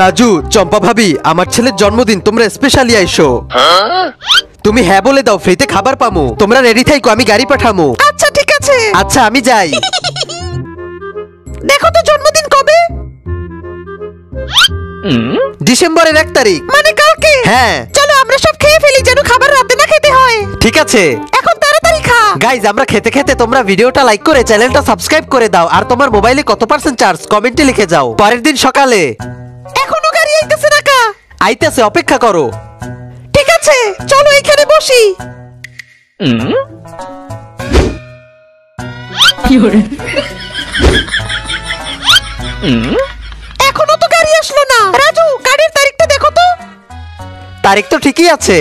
রাজু, চম্পা ভাবি, আমার ছেলের জন্মদিন, তোমরা স্পেশালি আইসো। তুমি হ্যাঁ বলে দাও, ফ্রিতে খাবার পামু। তোমরা রেডি থাইকো, আমি গাড়ি পাঠামু। আচ্ছা ঠিক আছে। আচ্ছা আমি যাই। দেখো তো জন্মদিন কবে? ডিসেম্বরের 1 তারিখ। মানে কালকে? হ্যাঁ। চলো আমরা সব খেয়ে ফেলি, যেন খাবার রাতে না খেতে হয়। ঠিক আছে। এখন তাড়াতাড়ি খা। গাইজ, আমরা খেতে খেতে তোমরা ভিডিওটা লাইক করে চ্যানেলটা সাবস্ক্রাইব করে দাও, আর তোমার মোবাইলে কত % চার্জ কমেন্টে লিখে যাও। পরের দিন সকালে। এখনো গাড়ি আইতেছে না কা? আইতেছে, অপেক্ষা করো। ঠিক আছে, চলো এখানে বসি। এখনো তো গাড়ি আসলো না। রাজু, গাড়ির তারিখটা দেখো তো। তারিখ তো ঠিকই আছে,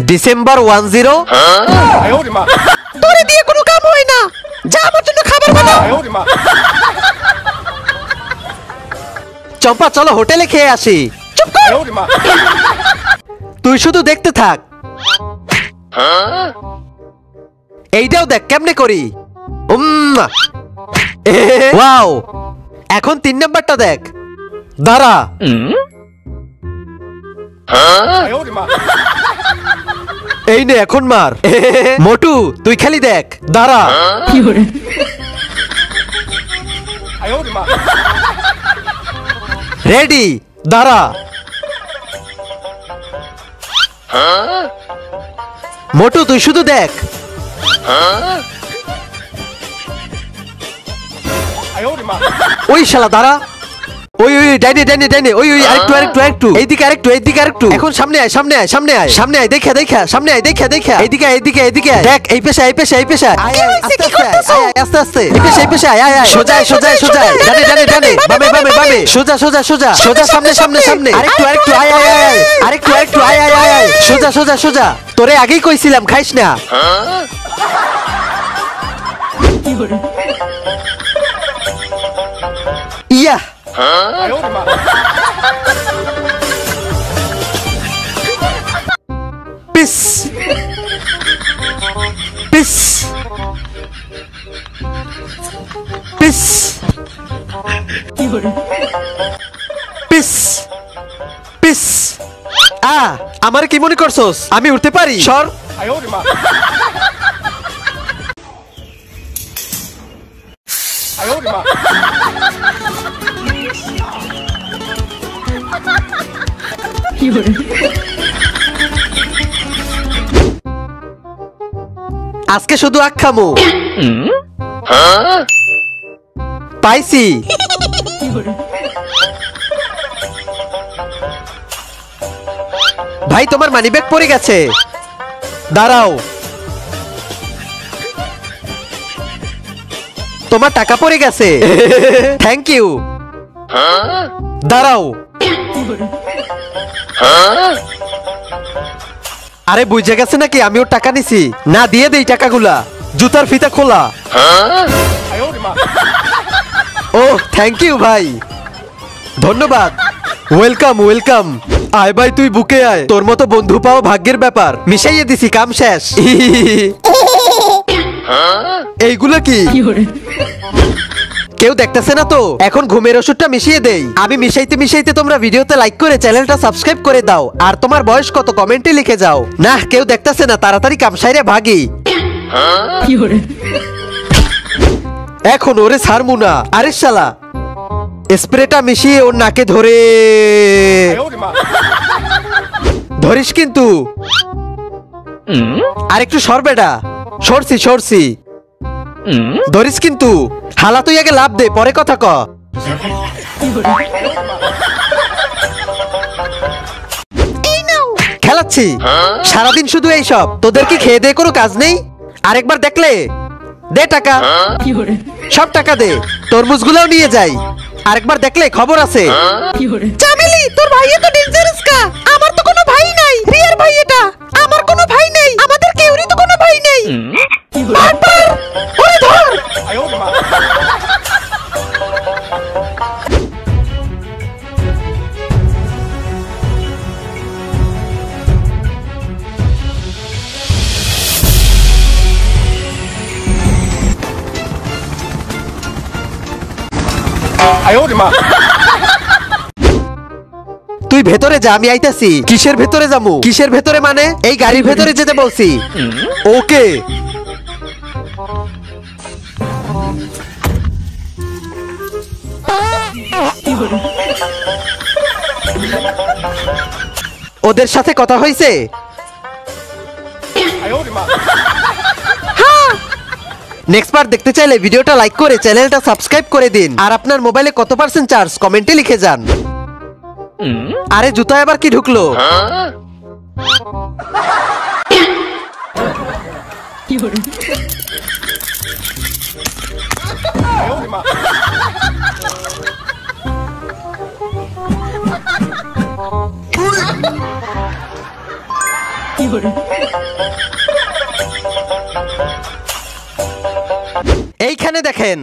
ডিসেম্বর 10। তোরে দিয়ে কোনো কাম হয় না, যা আমার জন্য খাবার বানাও। চম্পা, চলো হোটেলে খেয়ে আসি। চুপ কর। তুই শুধু দেখতে থাক। এইটাও দেখ কেমনে করি। ওয়াও, এখন 3 নাম্বারটা দেখ। দাঁড়া। এই নে, এখন মার। মোটু, তুই খালি দেখ। দাঁড়া। রেডি, দাঁড়া। মোটু, তুই শুধু দেখ। ওই শালা, দাঁড়া। ওই ওই ডাইনে ডাইনে ডাইনে, ওই ওই আরেকটু আরেকটু আরেকটু, এইদিকে আরেকটু, এইদিকে আরেকটু। এখন সামনে আয়, সামনে আয়, সামনে আয়, সামনে আয়, দেখা দেখা, সামনে আয়, দেখা দেখা, এইদিকে এইদিকে এইদিকে দেখ। এই পেশা, এই পেশা, এই পেশা। আয় আয়, আস্তে আস্তে আয়, আস্তে আস্তে। এই পেশা, এই পেশা, আয় আয় আয়। সোজা সোজা সোজা, ডানে ডানে ডানে, বামে বামে বামে, সোজা সোজা সোজা সোজা, সামনে সামনে সামনে, আরেকটু আরেকটু, আয় আয় আয়, আরেকটু আরেকটু, আয় আয় আয় আয়, সোজা সোজা সোজা। তোরে আগেই কইছিলাম খাইস না। Yeah. Piece piece piece piece piece. আমার কি মনে করছস আমি উঠতে পারি? সর। আজকে শুধু আখ খামু। পাইছি। ভাই, তোমার মানিব্যাগ পড়ে গেছে। দাঁড়াও। তোমার টাকা পড়ে গেছে। Thank you. দাঁড়াও। আরে বুঝে গেছে নাকি আমি ওর টাকা নিছি? না, দিয়ে দেই টাকাগুলা। জুতার ফিতা খোলা। ও থ্যাংক ইউ ভাই, ধন্যবাদ। Welcome welcome. আয় ভাই, তুই বুকে আয়। তোর মতো বন্ধু পাওয়া ভাগ্যের ব্যাপার। মিশাইয়ে দিছি, কাম শেষ। এইগুলো কি? কেউ দেখতেছে না তো? এখন ঘুমের ওষুধটা মিশিয়ে দেই। আমি মিশাইতে মিশাইতে তোমরা ভিডিওতে লাইক করে চ্যানেলটা সাবস্ক্রাইব করে দাও, আর তোমার বয়স কত কমেন্টে লিখে যাও। না, কেউ দেখতেছে না, তাড়াতাড়ি কাম সাইরে ভাগি। এখন ওরে ছাড়মু না। আরে শালা, স্প্রেটা মিশিয়ে ওর নাকে ধরে ধরিস কিন্তু। আর একটু সর বেটা। সরছি সরছি, ধরিস কিন্তু। হালা, তুই আগে লাভ দে, পরে কথা ক। খেলাচ্ছি সারাদিন শুধু এইসব। তোদের কি খেয়ে দিয়ে কোনো কাজ নেই? আরেকবার দেখলে দে টাকা। সব টাকা দে, তরমুজগুলোও নিয়ে যাই। আরেকবার দেখলে খবর আছে। চামেলি, তোর ভাইয়া তো ডেঞ্জারাস কা। আমার তো কোনো ভাই নাই। রিয়ার ভাই এটা। আমার কোনো ভাই নেই। আমাদের কেউরই তো কোনো ভাই নেই। ওরে ধর।哎呦我的妈！ তুই ভেতরে যা, আমি আইতাছি। কিসের ভেতরে যামু? কিসের ভেতরে মানে? এই গাড়ির ভেতরে যেতে বলছি। ওকে। ওদের সাথে কথা হয়েছে? নেক্সট পার্ট দেখতে চাইলে ভিডিওটা লাইক করে চ্যানেলটা সাবস্ক্রাইব করে দিন। আর আপনার মোবাইলে কত পার্সেন্ট চার্জ কমেন্টে লিখে যান। আরে জুতা এবার কি ঢুকলো? এইখানে দেখেন।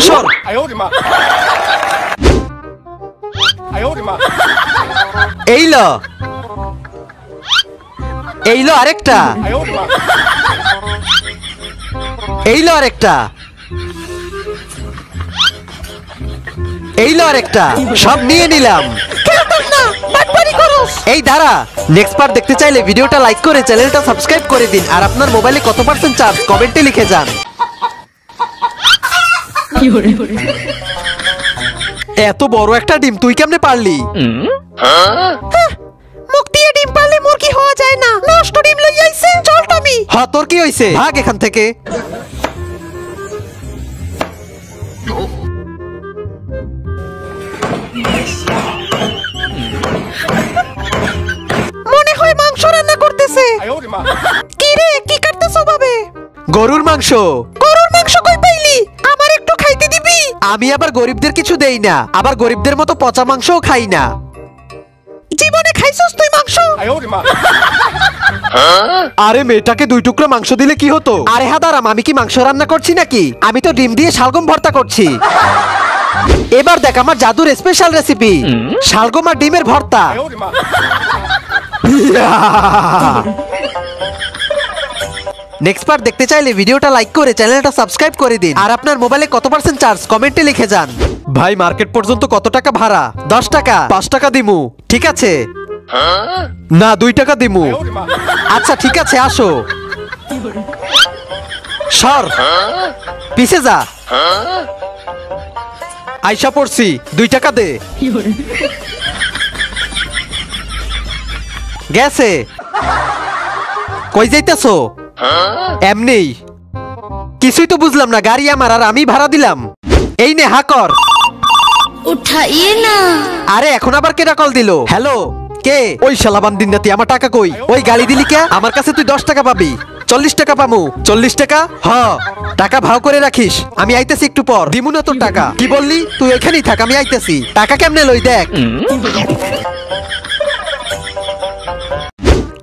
সর। এইলো এইলো আরেকটা, এইলো আরেকটা, এইলো আরেকটা, সব নিয়ে নিলাম। এই দাঁড়া। নেক্সট পার্ট দেখতে চাইলে ভিডিওটা লাইক করে চ্যানেলটা সাবস্ক্রাইব করে দিন। আর আপনার মোবাইলে কত পার্সেন্ট চার্জ কমেন্টে লিখে যান। এত বড় একটা ডিম তুই কেমনে পারলি? মুখ দিয়ে ডিম পারলে মুরগি হওয়া যায় না। নষ্ট ডিম লই আইছে। চল টমি। হ্যাঁ, তোর কি হইছে? ভাগ এখান থেকে। মনে হয় মাংস রান্না করতেছে। কি রে, কি কাটতেছো ভাবে? গরুর মাংস। গরুর মাংস কই পাইলি? আমার একটু খাইতে দিবি? আমি আবার গরিবদের কিছু দেই না, আবার গরিবদের মতো পচা মাংসও খাই না। জীবনে খাইছস তুই মাংস? আরে মেয়েটাকে 2 টুকরো মাংস দিলে কি হতো? আরে হাদারাম, আমি কি মাংস রান্না করছি নাকি? আমি তো ডিম দিয়ে শালগম ভর্তা করছি। এবার দেখ আমার জাদুর স্পেশাল রেসিপি, শালগম আর ডিমের ভর্তা। নেক্সট পার্ট দেখতে চাইলে ভিডিওটা লাইক করে চ্যানেলটা সাবস্ক্রাইব করে দিন। আর আপনার মোবাইলে কত পার্সেন্ট চার্জ কমেন্টে লিখে যান। ভাই মার্কেট পর্যন্ত কত টাকা ভাড়া? 10 টাকা। 5 টাকা দিমু। ঠিক আছে। না 2 টাকা দিমু। আচ্ছা ঠিক আছে, আসো। সর, পিছে যা। আইসা পড়ছি, 2 টাকা দে। গেছে। কই যাইতেছো? এমনি। কিছুই তো বুঝলাম না। গাড়ি আমার আর আমি ভাড়া দিলাম। এই নে হাকর। উঠাইয়ে না। আরে এখন আবার কেডা কল দিল? হ্যালো, কে? ওই শালা বান্দিন নাতি, আমার টাকা কই? ওই গালি দিলি কে? আমার কাছে তুই 10 টাকা পাবি। 40 টাকা পামু। 40 টাকা? হ্যাঁ, টাকা ভাও করে রাখিস। আমি আইতেছি একটু পর। দিমু না তোর টাকা। কি বললি? তুই এখানেই থাক, আমি আইতেছি। টাকা কেমনে লই দেখ।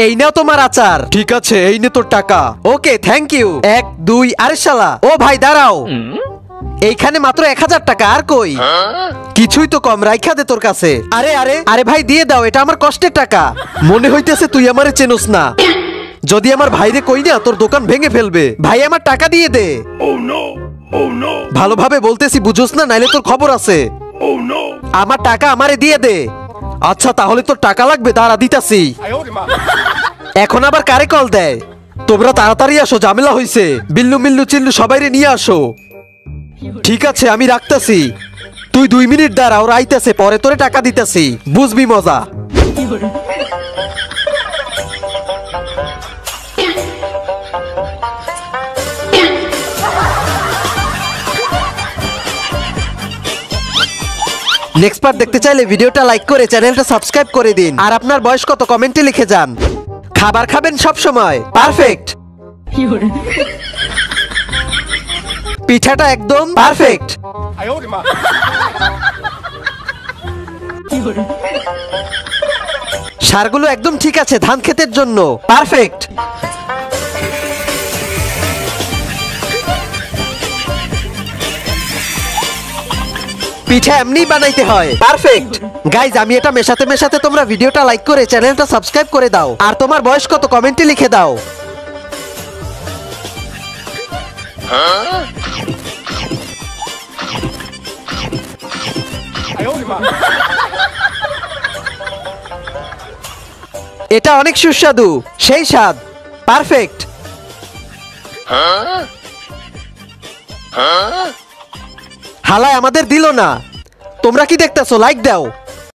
এই নাও তোমার আচার। ঠিক আছে, এই নে তোর টাকা। ওকে, থ্যাংক ইউ। 1 2। আরে শালা, ও ভাই দাঁড়াও। এইখানে মাত্র 1000 টাকা। আর কই? কিছুই তো কম, রাইখা দে তোর কাছে। আরে আরে আরে ভাই দিয়ে দাও, এটা আমার কষ্টের টাকা। মনে হইতেছে তুই আমারে চেনস না। যদি আমার ভাইরে কই না, তোর দোকান ভেঙে ফেলবে। ভাই আমার টাকা দিয়ে দে। ভালোভাবে বলতেছি, বুঝোস না? নাইলে তোর খবর আছে। আমার টাকা আমারে দিয়ে দে। আচ্ছা তাহলে তোর টাকা লাগবে, দাঁড়া দিতাছি। এখন আবার কারে কল দেয়? তোমরা তাড়াতাড়ি আসো, ঝামেলা হইছে। বিল্লু মিল্লু চিল্লু সবাইরে নিয়ে আসো। ঠিক আছে, আমি রাখতাছি। তুই 2 মিনিট দাঁড়া, ওরা আইতেছে, পরে তোরে টাকা দিতেছি, বুঝবি মজা। নেক্সট পার্ট দেখতে চাইলে ভিডিওটা লাইক করে চ্যানেলটা সাবস্ক্রাইব করে দিন। আর আপনার বয়স কত কমেন্টে লিখে যান। খাবার খাবেন সব সময়? পারফেক্ট। পিঠাটা একদম পারফেক্ট। সারগুলো একদম ঠিক আছে ধান ক্ষেতের জন্য। পারফেক্ট। পিঠা এমনি বানাইতে হয়। পারফেক্ট। গাইজ, আমি এটা মেশাতে মেশাতে তোমরা ভিডিওটা লাইক করে চ্যানেলটা সাবস্ক্রাইব করে দাও। আর তোমার বয়স কত কমেন্টে লিখে দাও। এটা অনেক সুস্বাদু, সেই স্বাদ, পারফেক্ট। হালায় আমাদের দিল না। তোমরা কি দেখতেছো? লাইক দাও।